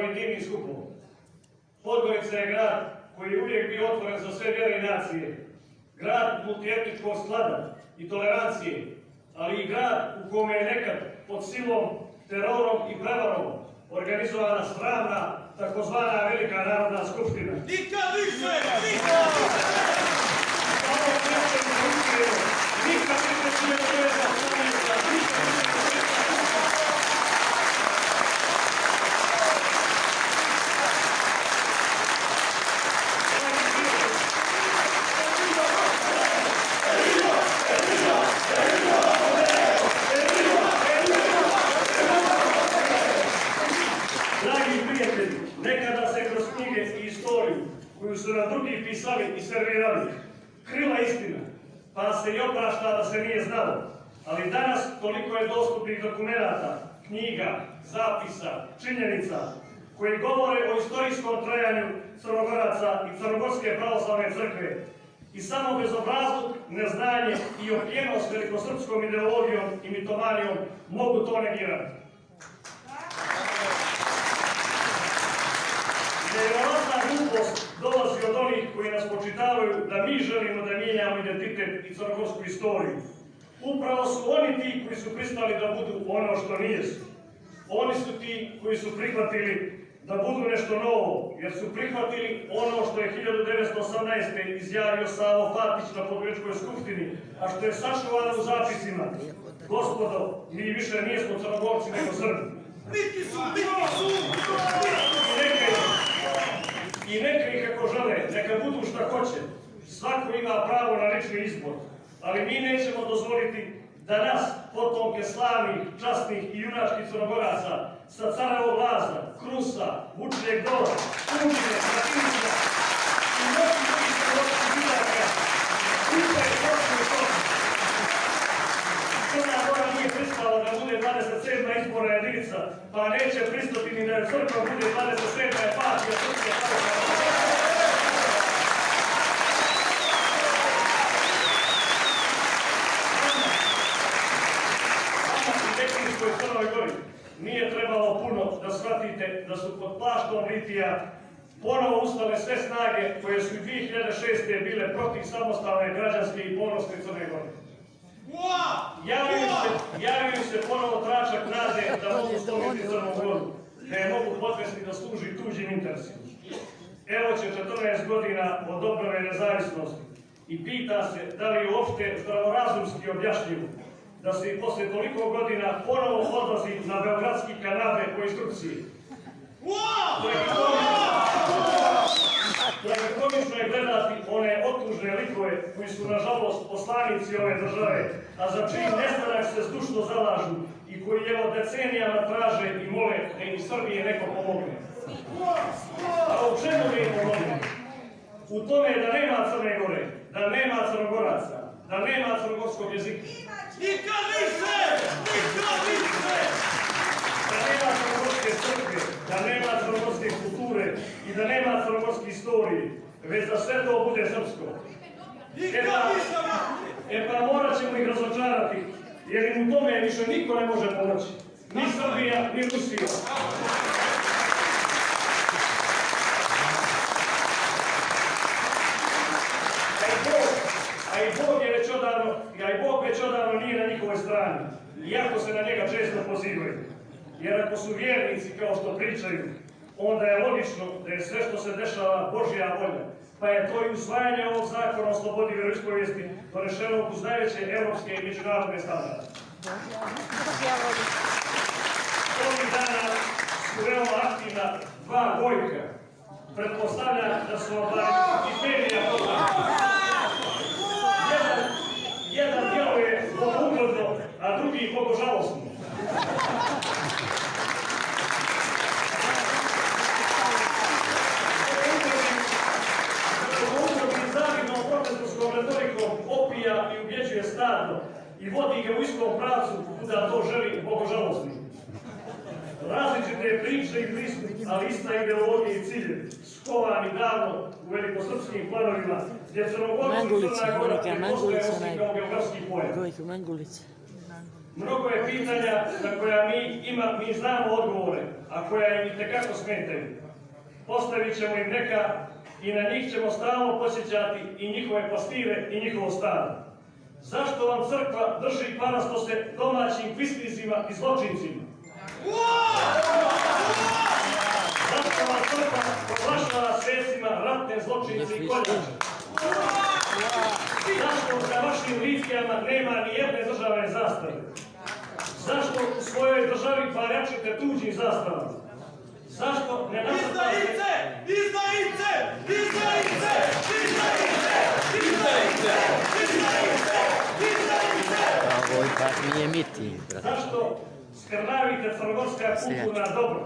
divnim skupom. Podgorica je grad koji je uvijek bio otvoren za sve vjere i nacije. Grad multietničkog sklada i tolerancije, ali i grad u kome je nekad pod silom, terorom i prevarom organizovana sramna, takozvana Velika narodna skupština. Nikad više! Nikad! Samo predsjednik uspije, nikad više nije sveta stranica, nikad više nekada se kroz knjige i istoriju koju su nam drugi pisali i servirali krila istina, pa se i oprašta da se nije znalo. Ali danas toliko je dostupnih dokumenata, knjiga, zapisa, činjenica koji govore o istorijskom trajanju Crnogoraca i Crnogorske pravoslavne crkve i samo bezobrazluk, neznanje i opijenost velikosrpskom ideologijom i mitomanijom mogu to negirati. Nevjerovatna glupost dolazi od onih koji nas počitavaju da mi želimo da mijenjamo identitet i crnogorsku istoriju. Upravo su oni ti koji su pristali da budu ono što nijesu. Oni su ti koji su prihvatili da budu nešto novo, jer su prihvatili ono što je 1918. izjavio Savo Fatić na Podgoričkoj skupštini, a što je sačuvano u zapisima. Gospodo, mi više nijesmo Crnogorci nego Srbi. Biti su! I neka ih ako žele, neka budu šta hoće. Svako ima pravo na lični izbor. Ali mi nećemo dozvoliti da nas, potomke slavnih, časnih i junačkih Crnogoraca, sa Caravog Laza, Krusa, Vučnjeg Dora, Unije, Ratinca i mnogih drugih crnogorskih vidaka, kupaju poslu toga. Crna Gora nije pristala da bude 27. izborna jedinica, pa neće pristati ni da crkva bude 27. partija Srpske pravoslavne. U Crnoj Gori nije trebalo puno da shvatite da su pod plaštom litija ponovo ustale sve snage koje su 2006. bile protiv samostalne građanske i ponosne Crne Gore. Javljaju se ponovo tračak nade da mogu stvoriti Crnu Goru, da je mogu podvesti da služi tuđim interesima. Evo će 14 godina od obnove nezavisnosti i pita se da li je uopšte zdravorazumski objašnjivo da se i posle toliko godina ponovo odlazi na beogradski kanabe po instrukciji. Tragikomično je gledati one otužne likove koji su nažalost poslanici ove države, a za čiji nestanak se zdušno zalažu i koji evo decenijama traže i mole da im Srbije neko pomogne. A u čemu da im pomogne? U tome da nema Crne Gore, da nema Crnogoraca, da nema crnogorskog jezika. Nikad više! Nikad više! Da nema crnogorske crkve, da nema crnogorske kulture i da nema crnogorske istorije, već da sve to bude srpsko. Pa morat ćemo ih razočarati, jer im u tome više niko ne može pomoći. Ni Srbija, ni Rusija. A i Bog već odavno nije na njihovoj strani, iako se na njega često pozivaju. Jer ako su vjernici kao što pričaju, onda je logično da je sve što se dešava Božja volja, pa je to i usvajanje ovog zakona o slobodi vjeroispovijesti donešeno uz najveće evropske i međunarodne standarde. Ovih dana su veoma aktivna dva Gojka. Pretpostavljam da su vam Wikipedija poznati. Jedan djeluje bogougodno, a drugi bogožalostno. Bogougodni zavidnom protestanskom retorikom opija i ubjeđuje stado i vodi ga u istom pravcu kuda to želi bogožalostni. Različite priče i pristup, ali ista ideologija i cilje, skovani davno u velikosrpskim planovima, gdje Crnogorci i Crna Gora ne postoje osim kao geografski pojam. Mnogo je pitanja na koja mi znamo odgovore, a koja im itekako smetaju. Postavit ćemo im neka i na njih ćemo stalno posjećati i njihove pastire i njihovo stado. Zašto vam crkva drži parastose domaćim kvislinzima i zločincima? Zašto vam crkva proglašava svecima ratne zločince i koljače? Zašto za vašim litijama nema ni jedne državne zastave? Zašto u svojoj državi parjačite tuđim zastavama? Zašto ne nasrtate... Nije miting, brate. Zašto skrnavite crnogorska kulturna dobra?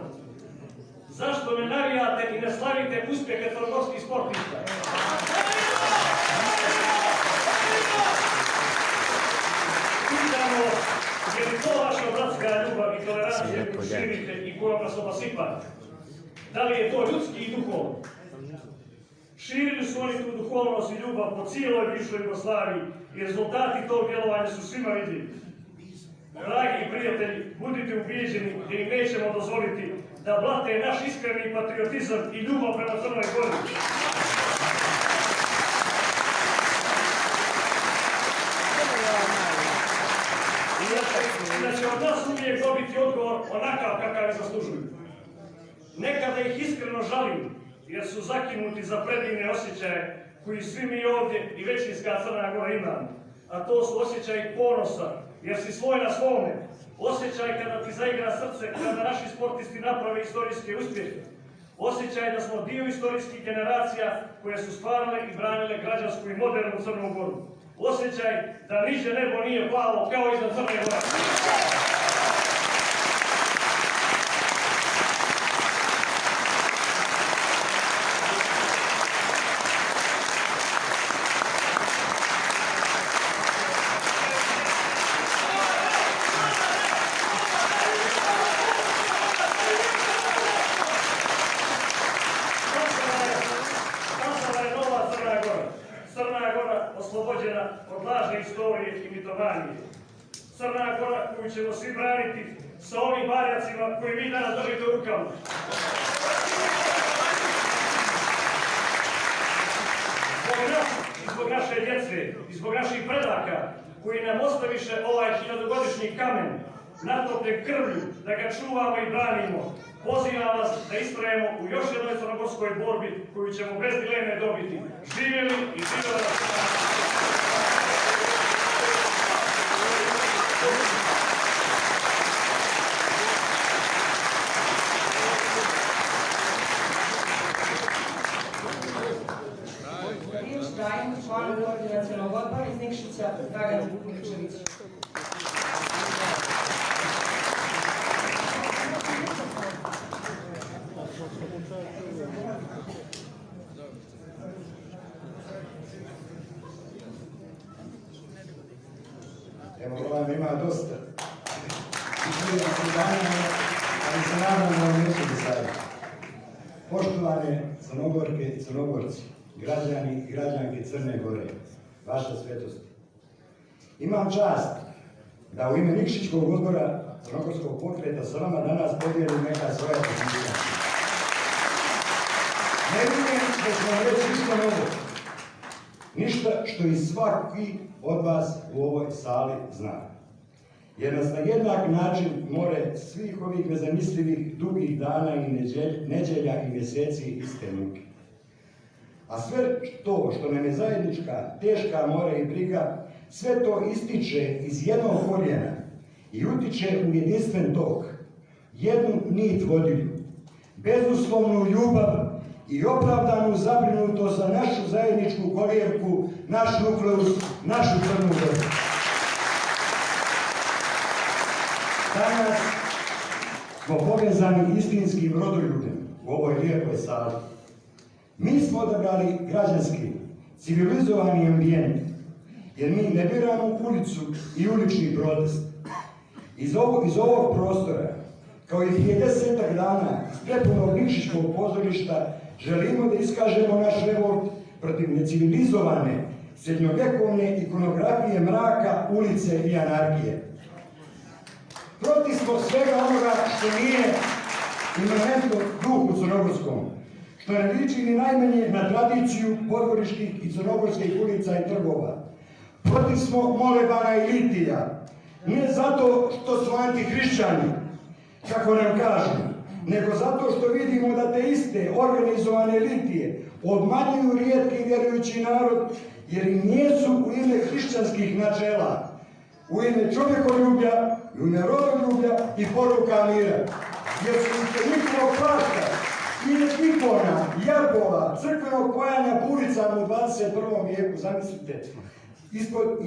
Zašto ne navijate i ne slavite uspjehe crnogorskih sportista? Pitamo, je li to vaša bratska ljubav i tolerancija koju širite i kojom nas obasipate? Da li je to ljudski i duhovno? Širili su oni tu duhovnost i ljubav po cijeloj bivšoj Jugoslaviji i rezultati tog djelovanja su svima vidljivi. Dragi prijatelji, budite ubijeđeni da im nećemo dozvoliti da blate naš iskreni patriotizam i ljubav prema Crnoj Gori. I da će od nas uvijek dobiti odgovor onakav kakav je zaslužuju. Nekada ih iskreno žalim, jer su zakinuti za predivne osjećaje koji svi mi ovdje i većinska Crna Gora imamo. A to su osjećaji ponosa, jer si svoj na svome. Osjećaj kada ti zaigra srce, kada naši sportisti naprave istorijske uspjehe. Osjećaj da smo dio istorijskih generacija koje su stvarale i branile građansku i modernu Crnu Goru. Osjećaj da niđe nebo nije plavo kao iznad Crne Gore. Crna Gora oslobođena od lažne istorije i mitomanije. Crna Gora koju ćemo svi braniti sa ovim barjacima koji vi danas držite u rukama. Zbog nas i zbog naše djece i zbog naših predaka koji nam ostaviše ovaj 1000-godišnji kamen natopljen krvlju da ga čuvamo i branimo, pozivam vas da istrajemo u još jednoj crnogorskoj borbi koju ćemo bez dileme dobiti. Živjeli i živjeli! Riječ dajem članu koordinacionog odbora iz Nikšića, Dragan Miličević. Evo, vam ima dosta. Ali se nadam da vam neće do sada. Poštovane Crnogorke i Crnogorci, građani i građanke Crne Gore, vaša svetost. Imam čast da u ime Nikšićkog odbora Crnogorskog pokreta sa vama danas podijelim neka svoja razmišljanja. Ne vidim da ću vam reći ništa novo. Ništa što i svaki od vas u ovoj sali zna. Jer nas na jednak način more svih ovih nezamislivih dugih dana i nedjelja i mjeseci iste muke. A sve to što nam je zajednička, teška more i briga, sve to ističe iz jednog korijena i utiče u jedinstven tok, jednu nit vodilju, bezuslovnu ljubav i opravdanu zabrinutost za našu zajedničku kolijevku, naš nukleus, našu Crnu Goru. Danas smo povezani istinskim rodoljubem u ovoj lijepoj sali. Mi smo odabrali građanski, civilizovani ambijent, jer mi ne biramo ulicu i ulični protest. Iz ovog prostora, kao i prije 10 dana iz prepunog Nikšićkog pozorišta, želimo da iskažemo naš revolt protiv necivilizovane, srednjovjekovne ikonografije mraka, ulice i anarhije. Protiv smo svega onoga što nije imanentno duhu crnogorskom, što ne liči ni najmanje na tradiciju podgoriških i crnogorskih ulica i trgova. Protiv smo molebana i litija, ne zato što smo antihrišćani, kako nam kažu, nego zato što vidimo da te iste organizovane litije obmanjuju rijetki vjerujući narod, jer im nijesu u ime hrišćanskih načela, u ime čovjekoljublja, u ime rodoljublja i poruka mira. Jer su se njihovog plašta, ikona, jarbova, crkvenog pojanja po ulicama u 21. vijeku, zamislite.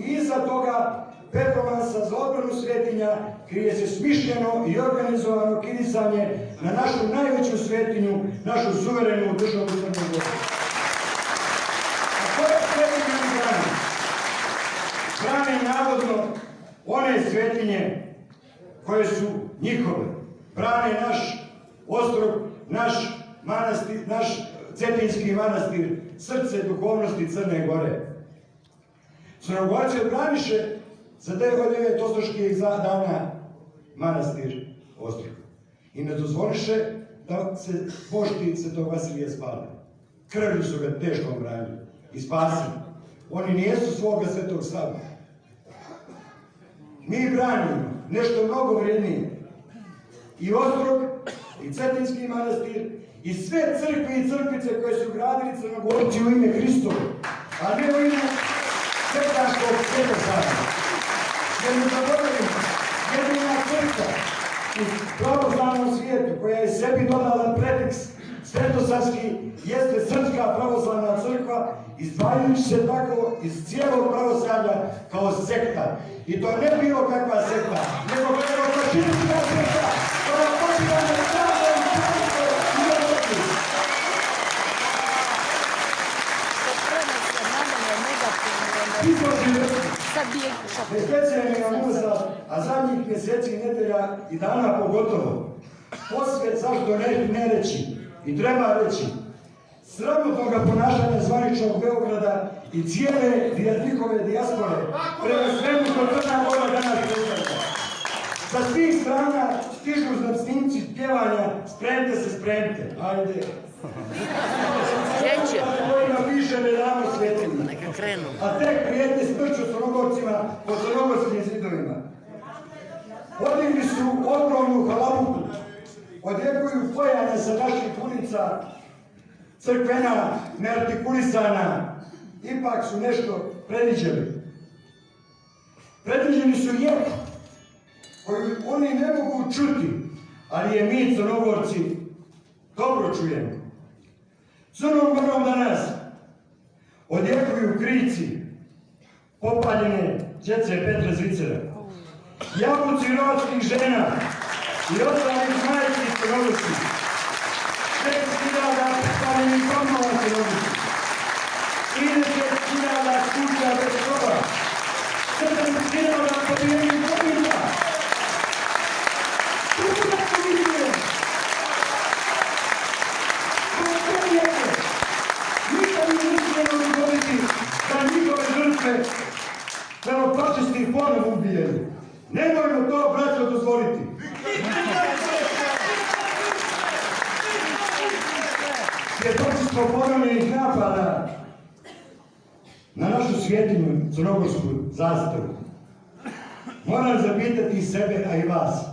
Iza toga performansa za odbranu svetinja krije se smišljeno i organizovano kidisanje na našu najveću svetinju, našu suverenu državu Crnu Goru. A koje svetinje mi brane? Brane navodno one svetinje koje su njihove. Brane naš ostrog, naš manastir, naš Cetinski manastir, srce duhovnosti Crne Gore. Crnogorci odbraniše za 9 ostroških dana manastir Ostrog i ne dozvoliše da se pošti Svetog Vasilija spale. Krvlju su ga teško branili i spasili. Oni nijesu svoga Svetog Sava. Mi branimo nešto mnogo vrijednije. I Ostrog, i Cetinski manastir, i sve crkve i crkvice koje su gradili Crnogorci u ime Hristovo, a ne u ime svetaškog Svetosava. Jer ne zaboravimo, jedina crkva u pravoslavnom svijetu koja je sebi dodala prefiks svetosavski jeste Srpska pravoslavna crkva, izdvajajući se tako iz cijelog pravoslavlja kao sekta. I to ne bilo kakva sekta, nego klerofašistička sekta koja počiva na starom čovjeku i Evropi. Specijalni nam uzad, a zadnjih mjeseci i nedelja i dana pogotovo. Posve zašto ne reći i treba reći sramotnoga ponašanja zvaničnog Beograda i cijele njihove dijaspore prema svemu što Crna Gora danas predstavlja. Sa svih strana stižu snimci pjevanja spremte se, spremte. Ajde. Kreće. Kojima piše ne damo svetinju. Neka krenu. A tek prijeti smrću Crnogorcima po crnogorskim zidovima. Podigli su ogromnu halabuku. Odjekuju pojane sa naših ulica, crkvena, neartikulisana. Ipak su nešto predviđeli. Predviđeni su jek koju oni ne mogu čuti, ali je mi Crnogorci dobro čujemo. Crnom Gorom danas odjekuju krici popaljene djece Petra Zvicera, jabuci rodskih žena i ostalih majki Crnogorci, 6.000 popaljenih domova Crnogorci, 30.000 kuća bez krova, 7.000 pobijenih bolnica. Velopačisti ponovno ubijeni. Nemojmo to, braćo, dozvoliti. Svjedoci smo ponovljenih napada na našu svjetinju, crnogorsku zastavu. Moram zapitati i sebe, a i vas.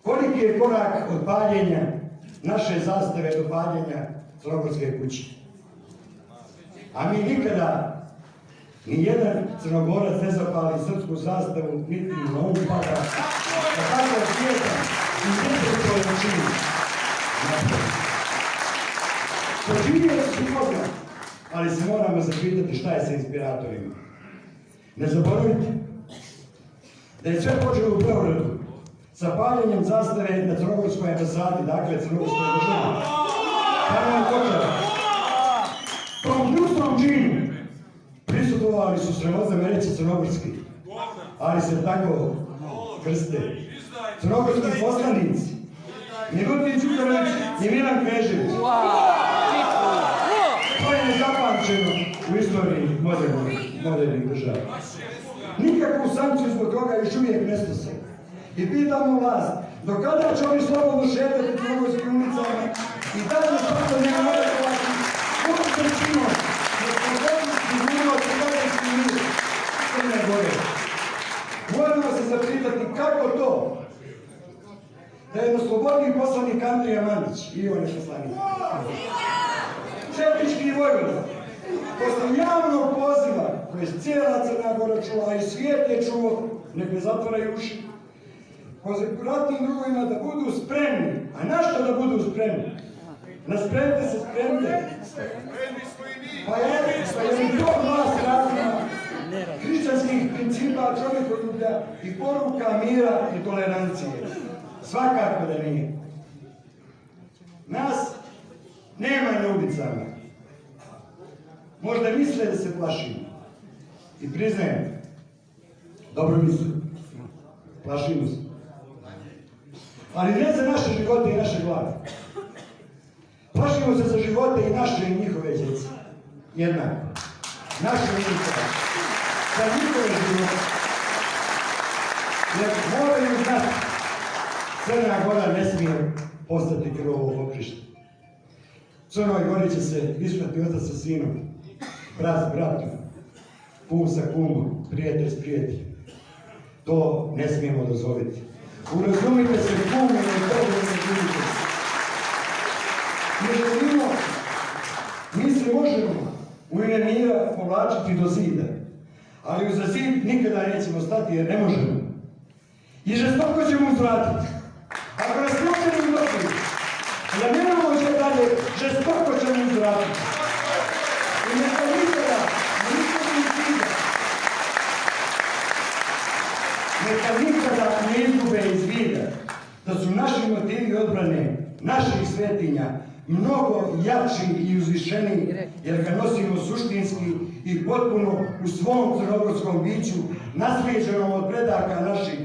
Koliki je korak od paljenja naše zastave do paljenja crnogorske kuće? A mi nikada nijedan Crnogorac ne zapali srpsku zastavu, niti na ovu pada. Da tako svijeta i nepreko načini. Poživjeli su program, ali se moramo zapitati šta je sa inspiratorima. Ne zaboravite da je sve počelo u Beogradu sa paljenjem zastave na Crnogorskoj ambasadi, dakle Crnogorskoj državi. Tamo je počelo. Tom ljusnom činu prisutovali su sramozamerici crnogorski, ali se tako krste. Crnogorski poslanici, Milutin Đukanović i Milan Knežević. To je nezapamćeno u istoriji modernih država. Nikakvu sankciju zbog toga još uvijek ne snose. I pitamo vlast, do kada će oni slobodno šetati Crnogorskim ulicama i da li što ne narekovati konstruktivno da slobodno sigurno Crnogorski mir Crne Gore. Moramo se zapitati kako to da je slobodni poslanik Andrija Mandić, i on je poslanik, četnički vojvoda, posle javnog poziva koje je cijela Crna Gora čula, a i svijet je čuo, nek ne zatvaraju uši, ratnim drugovima da budu spremni. A na što da budu spremni? Na spremite se, spremite. Pa je li to vlast razuma hrišćanskih principa, čovjekoljublja i poruka mira i tolerancije? Svakako da nije. Nas nema na ulicama. Možda misle da se plašimo. I priznajem, dobro misle, plašimo se. Ali ne za naše živote i naše glave. Plašimo se za živote i naše i njihove djece. Jednako. Naše ulice. Za njihove živote. Jer moraju znati, Crna Gora ne smije postati krvovo poprište. Crnoj Gori će se isprati otac sa sinom, brat s bratom, kum sa kumom, prijatelj s prijateljem. To ne smijemo dozvoliti. Urazumite se kume i dobro se živite. Mi želimo, mi se možemo u ime mira povlačiti do zida, ali za zid nikada nećemo stati jer ne možemo. I žestoko ćemo uzvratiti. Ako nas ne uzvratiti, da ne može dalje, žestoko ćemo uzvratiti. I neka nikada, neka nikada ne izgube iz vida da su naši motivi odbrane naših svetinja mnogo jači i uzvišeniji jer ga nosimo suštinski i potpuno u svom crnogorskom biću naslijeđenom od predaka naših,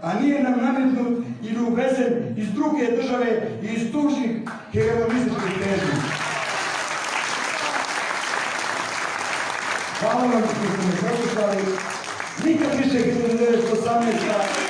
a nije nam nametnut ili uvezen iz druge države i iz tužnih hegemonističkih težnji. Hvala vam što ste me poslušali. Nikad više 1918.